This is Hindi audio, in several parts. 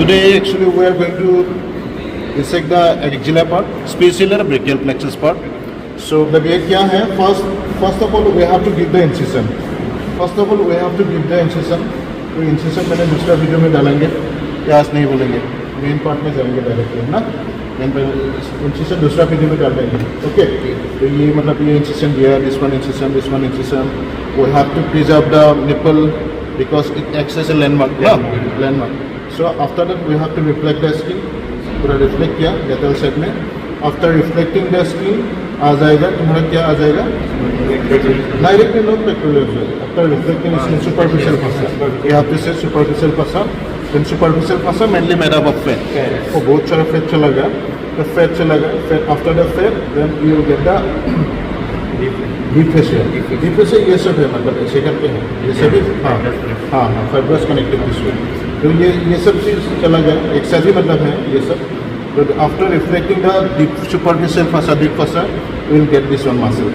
Today actually we are going to dissect the axilla part, spatial and brachial plexus part. So the way क्या है, first of all we have to give the incision. First of all we have to give the incision. तो incision मैंने दूसरा वीडियो में डालेंगे, आज नहीं बोलेंगे, मेन पार्ट में जाएंगे डायरेक्टली ना, इncision दूसरा वीडियो में डाल देंगे. ओके, तो ये मतलब ये incision दिया, this one incision. We have to preserve the nipple because it acts as a landmark. Landmark. So after that we have to reflect the skin. पूरा रिफ्लेक्ट किया लेटरल साइड में. आफ्टर रिफ्लेक्टिंग द स्किन आ जाएगा तुम्हारा क्या आ जाएगा, directly not pectoral. After reflecting skin superficial फसा, ये आप जैसे सुपरफिशियल फसा, देन सुपरफिशियल फसा mainly made up of fat. वो बहुत सारा फैट चला गया, तो फैट चला गया, fat after the fat then you will get the deep facial. Deep facial ये सब है, मतलब ऐसे करके है ये सभी. हाँ फाइब्रस कनेक्टिव टिश्यू. तो ये सब चीज़ चला गया, एक साथ ही मतलब है ये सब. तो after reflecting the deep superficial fascia, deep fascia, will get this one muscle,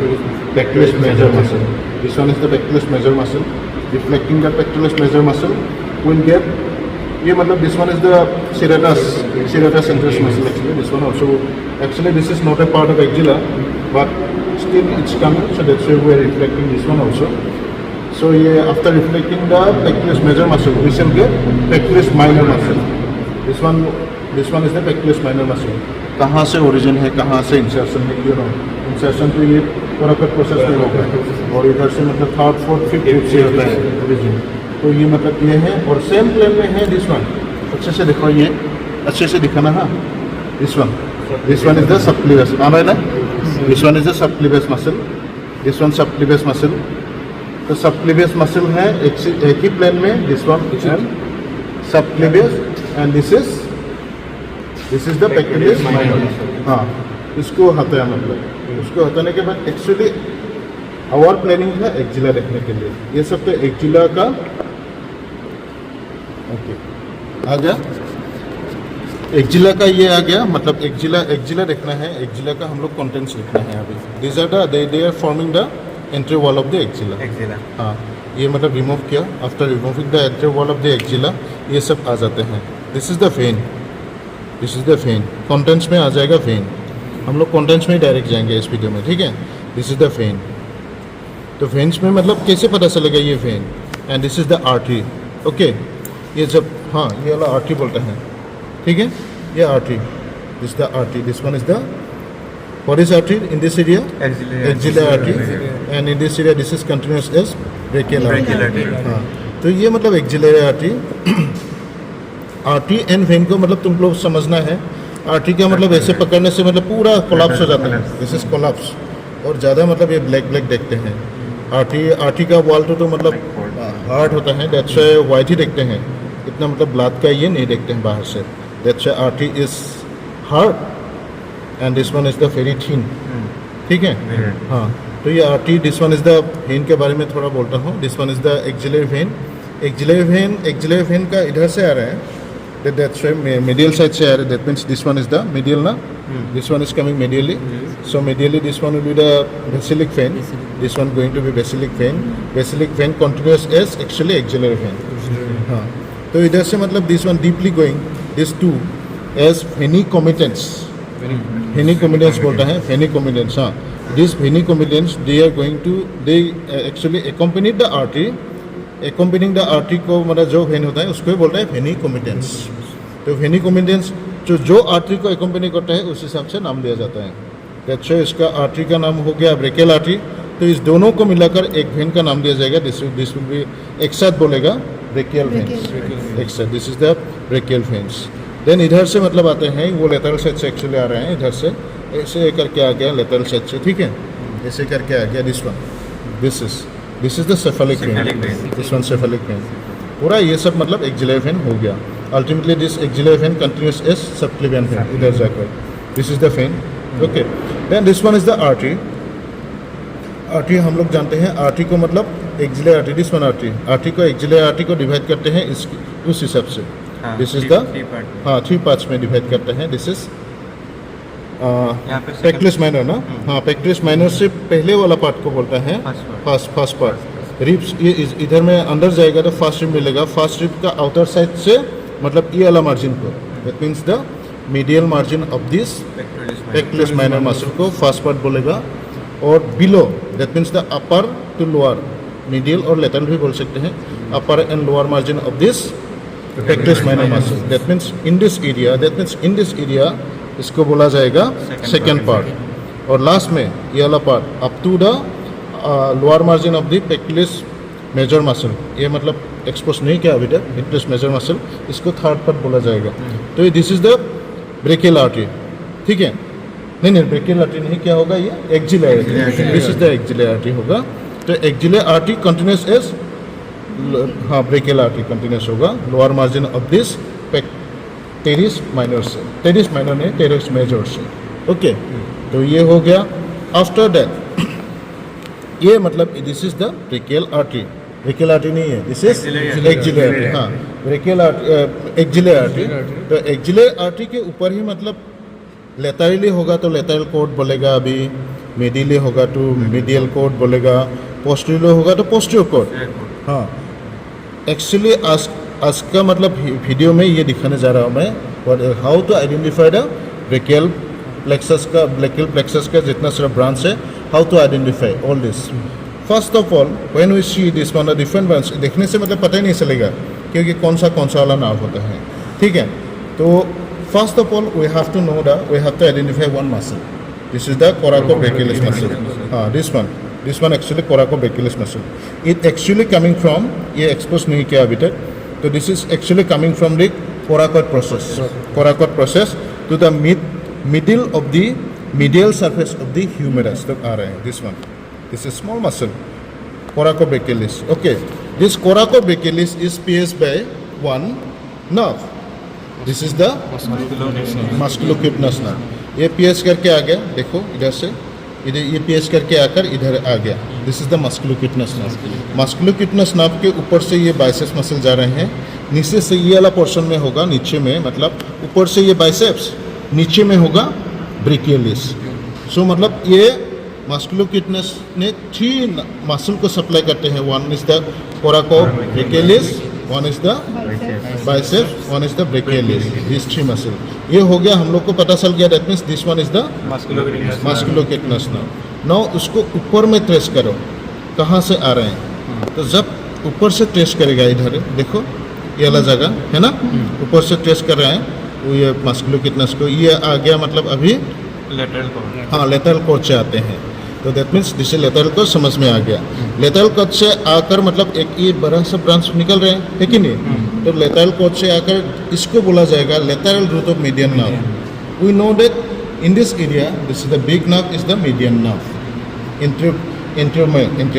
pectoralis major muscle. This one is the pectoralis major muscle. Reflecting the pectoralis major muscle will get, ये मतलब this one is the serratus interest muscle actually. This one also actually this is not a part of axilla, but still it's coming, so that's why we are reflecting this one also. So yeah, after reflecting the pectoralis major muscle, we shall get pectoralis minor muscle. This one is the pectoralis minor muscle. कहाँ से origin है, कहाँ से insertion है, you know, insertion तो ये पूरा प्रोसेस में होगा, और इधर से मतलब थर्ड फोर्थ फिफ्थ से होता है origin. तो ये मतलब ये है, और सेम प्लेन में है दिस वन. अच्छे से देखो, ये अच्छे से दिखाना. हाँ, this one is the subclavius. हाँ भाई ना, this one is the subclavius muscle. This one subclavius muscle. तो सबक्लीवस मसल है एक ही प्लेन में, this one and subclavius, and this is the pectoralis minor. हाँ, इसको हटाया, मतलब उसको हटाने के बाद एक्चुअली आवर प्लानिंग है एक्जिला देखने के लिए. ये सब तो एक्जिला का ओके आ गया. एक्जिला का ये आ गया, मतलब एक्जिला देखना है. एक्जिला का हम लोग कंटेंट्स लिखना है अभी. This are the they are forming the anterior wall of the axilla. हाँ, ये मतलब रिमूव किया. After removing the anterior wall of the axilla ये सब आ जाते हैं. This is the vein. Contents में आ जाएगा वेन. हम लोग कंटेंट्स में ही डायरेक्ट जाएंगे इस वीडियो में, ठीक है. This is the when. तो वेन्स में मतलब कैसे पता चलेगा ये when, and this is the artery. Okay, ये जब हाँ ये वाला आर्टरी बोलते हैं, ठीक है. ये artery, this the artery. This one is the what is artery in this area? Axillary artery. And in this area this is continuous as brachial artery. हाँ, तो ये मतलब axillary artery. Artery and when को मतलब तुम लोग समझना है. आर्टरी का मतलब ऐसे पकड़ने से मतलब पूरा कोलैप्स हो जाता है. This is collapse. और ज़्यादा मतलब ये ब्लैक देखते हैं. आर्टरी का वॉल तो मतलब हार्ड होता है, दैट्स व्हाई वाइट ही देखते हैं. इतना मतलब ब्लड का ये नहीं देखते हैं बाहर से. That's why artery is hard and this one is the very thin. ठीक है. हाँ, तो ये artery, this one is the when के बारे में थोड़ा बोलता हूँ. This one is the axillary vein. Axillary vein का इधर से आ रहा है, दैट्स व्हाई medial साइड से आ रहा है. That means this one is the medial ना. This one is coming medially. So medially this one will be the basilic vein. This one going to be basilic vein. Basilic vein continuous as actually axillary vein. हाँ, तो इधर से मतलब this one deeply going, this two as venicomitants. Venicomitants बोलता है, venicomitants. हाँ, these venicomitants they are going to, they actually accompany the artery. Accompanying the artery को मतलब जो vein होता है उसको ही बोलता है venicomitants. तो venicomitants जो आर्टरी को एक्कम्पनी करता है उस हिसाब से नाम दिया जाता है. दैट्स व्हाई इसका आर्टरी का नाम हो गया ब्रेकियल आर्टरी. तो इस दोनों को मिलाकर एक वेन का नाम दिया जाएगा. दिस विल बी एक साथ बोलेगा ब्रेकियल वेन्स. एक साथ this is the brachial veins. Then इधर से मतलब आते हैं, वो लेटरल साइड से एक्चुअली आ रहे हैं. इधर से ऐसे करके आ गया लेटरल साइड से, ठीक है. ऐसे करके आ गया this one. This is the cephalic vein. This one cephalic vein. पूरा ये सब मतलब एक्जिलरी वेन हो गया. Ultimately this axillary vein continues as subclavian vein. इधर जाकर this is the vein. Okay. Then this one is the artery. Artery हम लोग जानते हैं, आर्टरी को मतलब axillary artery. This one artery. Artery को एक्जिलरी आर्टरी को डिवाइड करते हैं उस हिसाब से. दिस इज द हाँ 3 पार्ट्स में डिवाइड करते हैं. दिस इज पेक्टोरस माइनर ना. हाँ, पेक्टोरस माइनर से पहले वाला पार्ट को बोलता है फर्स्ट पार्ट. रिब्स ये इधर में अंदर जाएगा तो फर्स्ट रिब मिलेगा. फर्स्ट रिब का आउटर साइड से मतलब ये वाला मार्जिन को, that means the medial margin of this pectoralis minor muscle को फर्स्ट पार्ट बोलेगा, और below that means the upper to lower, medial और लेटरल भी बोल सकते हैं, upper and lower margin of this pectoralis minor muscle, that means in this area, that means in this area इसको बोला जाएगा सेकेंड पार्ट, और लास्ट में ये वाला part up to the lower margin of the pectoralis major muscle, ये मतलब एक्सपोज नहीं किया अभी तक, पेक्टोरलिस मेजर मसल, इसको थर्ड पार्ट बोला जाएगा। तो this is the brachial artery, ठीक है, नहीं ब्रेकियल आर्टरी नहीं, क्या होगा ये axillary artery, this is the axillary artery होगा। तो एक्सिलरी आर्टरी कंटिन्यूस एज, हाँ ब्रेकियल आर्टरी कंटिन्यूस होगा lower margin of this teres minor से, टेरिस माइनर नहीं टेरिस मेजर से, ओके। तो ये हो गया। आफ्टर दैट ये मतलब this is the brachial artery, brachial artery नहीं है, दिस इज एक्सिलरी आर्टरी, हाँ ब्रेकियल आर्टरी एक्सिलरी आर्टरी। तो एक्सिलरी आर्टरी के ऊपर ही मतलब लेटरली होगा तो लेटरल कोड बोलेगा, अभी मिडियली होगा तो मिडियल कोड बोलेगा, पोस्टीरियर होगा तो पोस्टीरियर कोड। हाँ एक्चुअली आज का मतलब वीडियो में ये दिखाने जा रहा हूँ मैं, how to identify the brachial plexus का, ब्रेकियल प्लेक्सस का जितना सारा ब्रांच है, how to identify all this. First of all when we see this one the different branch, देखने से मतलब पता ही नहीं चलेगा क्योंकि कौन सा वाला नाम होता है, ठीक है। तो first of all we have to identify one muscle, this is the coracobrachialis muscle, हाँ this one actually coracobrachialis muscle, it actually coming from, ये एक्सपोज नहीं किया अभी तक, तो this is actually coming from the coracoid process to the middle of the medial surface of the humerus तक आ रहे हैं। this is small muscle coracobrachialis, okay। this coracobrachialis is pierced by one nerve, this is the musculocutaneous nerve। ये pierce करके आ गया, देखो इधर से इधर, ये pierce करके आकर इधर आ गया, this is the musculocutaneous nerve। musculocutaneous nerve के ऊपर से ये biceps muscle जा रहे हैं, नीचे से ये वाला पोर्शन में होगा, नीचे में मतलब ऊपर से ये biceps, नीचे में होगा ब्रेकियलिस। सो मतलब ये मस्कुलोक्यूटनेस ने 3 मसल को सप्लाई करते हैं, one is the coracobrachialis, one is the biceps, one is the brachialis, this 3 muscle. ये हो गया, हम लोग को पता चल गया, that means this one is the musculocutaneous. Now उसको ऊपर में ट्रेस करो, कहाँ से आ रहे हैं, तो जब ऊपर से ट्रेस करेगा, इधर देखो ये वाला जगह है ना, ऊपर से ट्रेस कर रहे हैं ये मस्कुलोक्यूटनेस को, ये आ गया मतलब अभी लेटरल कोड, हाँ लेटरल कोड से आते हैं, तो दैट मीन्स जिससे लेटरल कोड समझ में आ गया। लेटरल कोड से आकर मतलब एक ये बड़ा सा ब्रांच निकल रहे हैं, है कि नहीं, तो लेटरल कोड से आकर इसको बोला जाएगा lateral root of median nerve. We know that in this area this is the big nerve is the median nerve, inter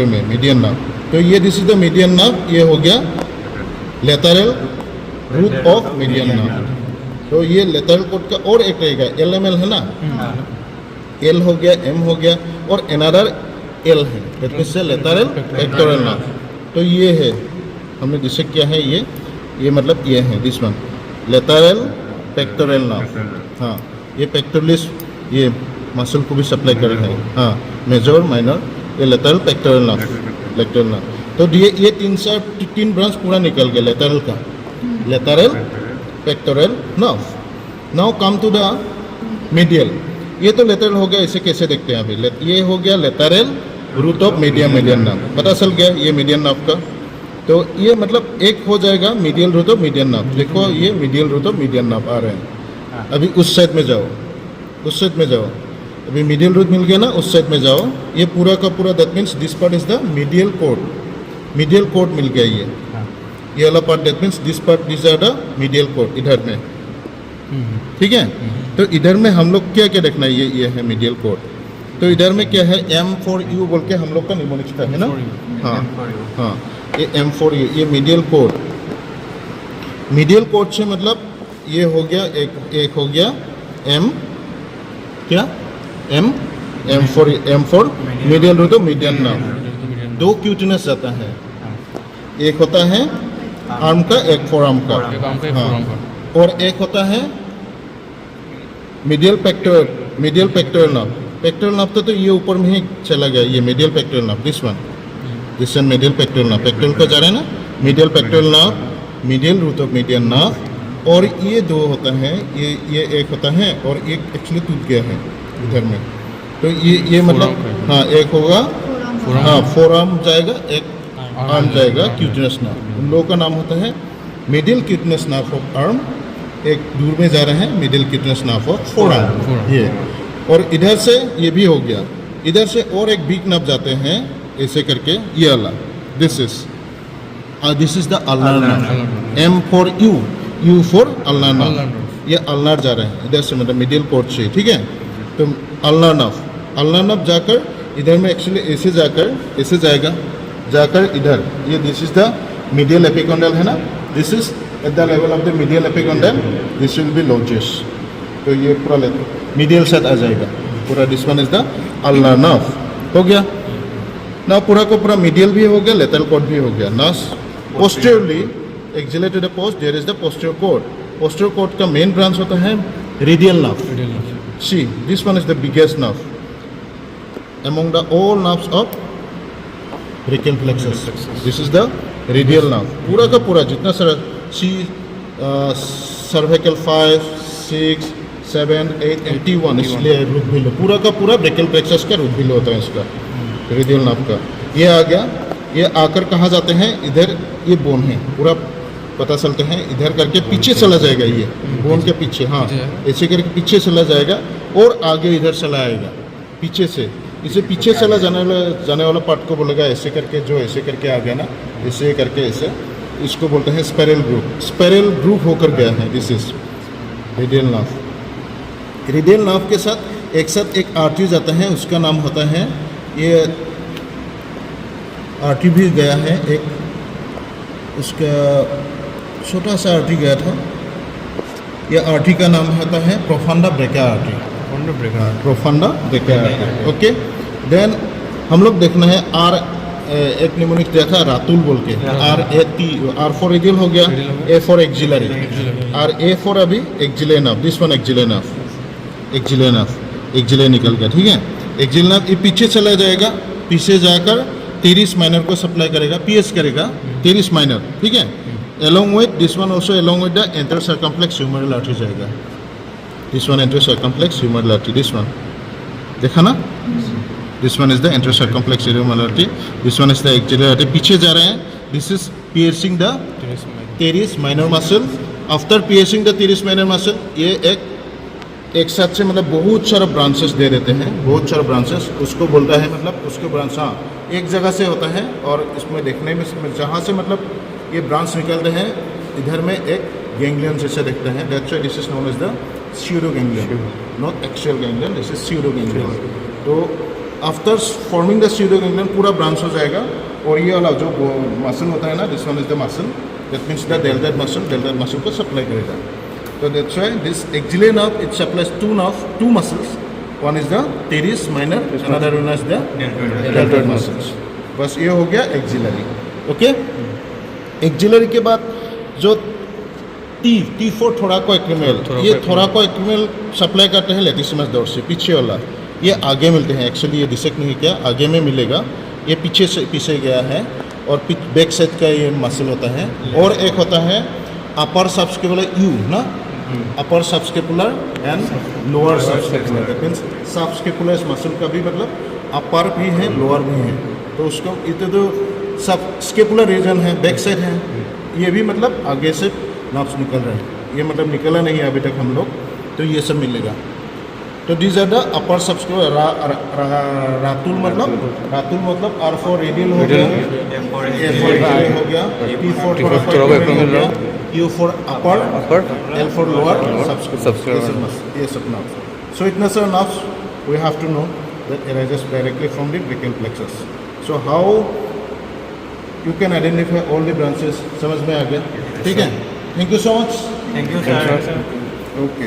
में मीडियन नर्व, तो ये this is the median nerve, ये हो गया lateral root of median nerve. तो ये लेटरल कोड का और एक रहेगा, LML है ना, L हो गया, M हो गया, और अनदर L है, that means lateral pectoral nerve. तो ये है, हमने जिसे किया है ये मतलब ये है this one lateral pectoral nerve, हाँ ये पेक्टोरलिस ये मसल को भी सप्लाई कर रहे हैं, हाँ मेजर माइनर, ये लेटरल पेक्टोरल नर्व। तो ये 3 ब्रांच पूरा निकल गया लेटरल का, lateral pectoral nerve. Now come to the medial, ये तो लेटरल हो गया, इसे कैसे देखते हैं अभी, ये हो गया lateral root of median nerve, पता चल गया ये मीडियन नर्व का। तो ये मतलब एक हो जाएगा medial root of median nerve, देखो ये medial root of median nerve आ रहे हैं। अभी उस साइड में जाओ, उस साइड में जाओ, अभी मीडियल रूट मिल गया ना, उस साइड में जाओ, ये पूरा का पूरा that means this part is the medial cord मिल गया, ये वाला part that means this part, this are the medial cord इधर में, ठीक है। तो इधर में हम लोग क्या क्या देखना है, ये है मीडियल कोड। तो इधर में क्या है, M4U बोल के हम लोग का निमोनिक्स था, है ना, हाँ ये M4U, ये मीडियल कोड से मतलब ये हो गया, एक हो गया M क्या M4 medial root of median nerve. 2 cutaneous जाता है, एक होता है आर्म का, एक फोर आर्म का, हाँ, और एक होता है मीडियल पेक्टोरल नर्व। तो ये ऊपर में ही चला गया, ये medial pectoral nerve, this one medial pectoral nerve, pectoral को जा रहे हैं ना, medial pectoral nerve, medial root of median nerve, और ये दो होता है, ये एक होता है और एक एक्चुअली टूट गया है इधर में। तो ये मतलब हाँ एक होगा, हाँ फोरआर्म जाएगा, एक आर्म जाएगा क्यूटिनस नर्व। उन लोगों का नाम होता है middle cutaneous nerve of arm, एक दूर में जा रहे हैं middle cutaneous nerve of forearm ये। और इधर से ये भी हो गया, इधर से और एक बिग नर्व जाते हैं ऐसे करके, ये वाला this is the ulnar nerve. M for U for ulnar nerve, ये अल्नार जा रहे हैं इधर से, मतलब मिडिल पोर्ट से, ठीक है। तो अल्नार नर्व जाकर इधर में एक्चुअली ऐसे जाएगा, जाकर इधर ये this is the medial epicondyle है ना, this is at the level of the medial epicondyle, this will be launches. तो ये पूरा मीडियल साइड आ जाएगा पूरा, this one is the ulnar nerve. हो गया ना, पूरा को पूरा मीडियल भी हो गया, लेटरल कॉर्ड भी हो गया ना। Posteriorly axillary to the post there is the posterior cord. Posterior cord का मेन ब्रांच होता है radial nerve. See this one is the biggest nerve among the all nerves of brachial plexus. This is the radial nerve. पूरा का पूरा जितना सारा सी cervical 5, 6, 7, 8, 81 इसलिए रूट बिलो, पूरा का पूरा ब्रेकियल प्लेक्सस का रूट बिलो होता है इसका, रेडियल नर्व का। ये आ गया, ये आकर कहाँ जाते हैं, इधर ये बोन है पूरा पता चलते हैं, इधर करके पीछे चला जाएगा, ये बोन के पीछे, हाँ ऐसे करके पीछे चला जाएगा और आगे इधर चला आएगा पीछे से। इसे पीछे चला जाने वाला पार्ट को बोलेगा ऐसे करके, जो ऐसे करके आ गया ना, ऐसे करके ऐसे, इसको बोलते हैं स्पाइरल ग्रूव। स्पाइरल ग्रूव होकर गया है, this is radial nerve. Radial nerve के साथ एक आर्टरी जाता है, उसका नाम होता है, ये आर्टरी भी गया है एक, उसका छोटा सा आर्टरी गया था, यह आर्टरी का नाम होता है profunda brachii artery. Profunda brachii artery, okay. Then हम लोग देखना है आर, एक निमोनिक दिया था रातुल बोल के, आर फॉर रेडियल हो गया, A for axillary, R A for अभी axillary nerve, this one axillary nerve, axillary निकल गया, ठीक है। एक्सिलरी नर्व ये पीछे चला जाएगा, पीछे जाकर टेरिस माइनर को सप्लाई करेगा, पीएस करेगा टेरिस माइनर, ठीक है। along with this one also, along with the intercircumflex humeral artery जाएगा, this one intercircumflex humeral artery, this one देखा ना, this one is the intercircumflex humeral artery, this one is the axillary artery, पीछे जा रहे हैं, this is piercing the teres minor muscle, after piercing the teres minor muscle, ये एक साथ से मतलब बहुत सारा ब्रांचेस दे देते हैं, बहुत सारा ब्रांचेस, उसको बोलता है मतलब उसको ब्रांच, हाँ एक जगह से होता है, और इसमें देखने में जहाँ से मतलब ये ब्रांच निकलते हैं, इधर में एक गैंग्लियन जैसे देखते हैं, that's why this is known as the pseudo ganglion, not axial ganglion, this is pseudo ganglion. तो after forming the pseudo ganglion पूरा ब्रांच हो जाएगा, और ये वाला जो मसल होता है ना, this one is the muscle, that means the deltoid muscle को सप्लाई करेगा। So that's why this axillary nerve, it supplies two muscles. One is the teres minor, another one is the deltoid muscles. बस ये हो गया एक्सिलरी, ओके। एक्सिलरी के बाद जो टी फॉर थोराको एक्यूमेल, ये थोराको एक्यूमेल सप्लाई करते हैं लेटिसिमस डोर्सी, पीछे वाला, ये आगे मिलते हैं, एक्चुअली ये डिसेक्ट नहीं किया, आगे में मिलेगा, ये पीछे गया है, और बैक साइड का ये मसल होता है। और एक होता है अपर सबस्केपुलर यू ना, upper subscapular and lower subscapular, that means subscapular muscle का भी मतलब अपर भी है लोअर भी है, तो उसको इतने तो सबस्केपुलर रीजन है, बैक साइड है, ये भी मतलब आगे से नर्व्स निकल रहे हैं, ये मतलब निकला नहीं है अभी तक हम लोग, तो ये सब मिलेगा। तो these are the upper subscapular, Ratul मतलब आर फॉर रेडियल हो गया, ए फॉर रेडियल हो गया, टी फॉर थोराको हो गया, U for upper, L for lower subscapular, ये सब नर्व्स। सो इतना सारा nerves we have to know that arises directly from the brachial plexus. So how you can identify all the branches, समझ में आ गया, ठीक है। Thank you so much, thank you sir. Okay.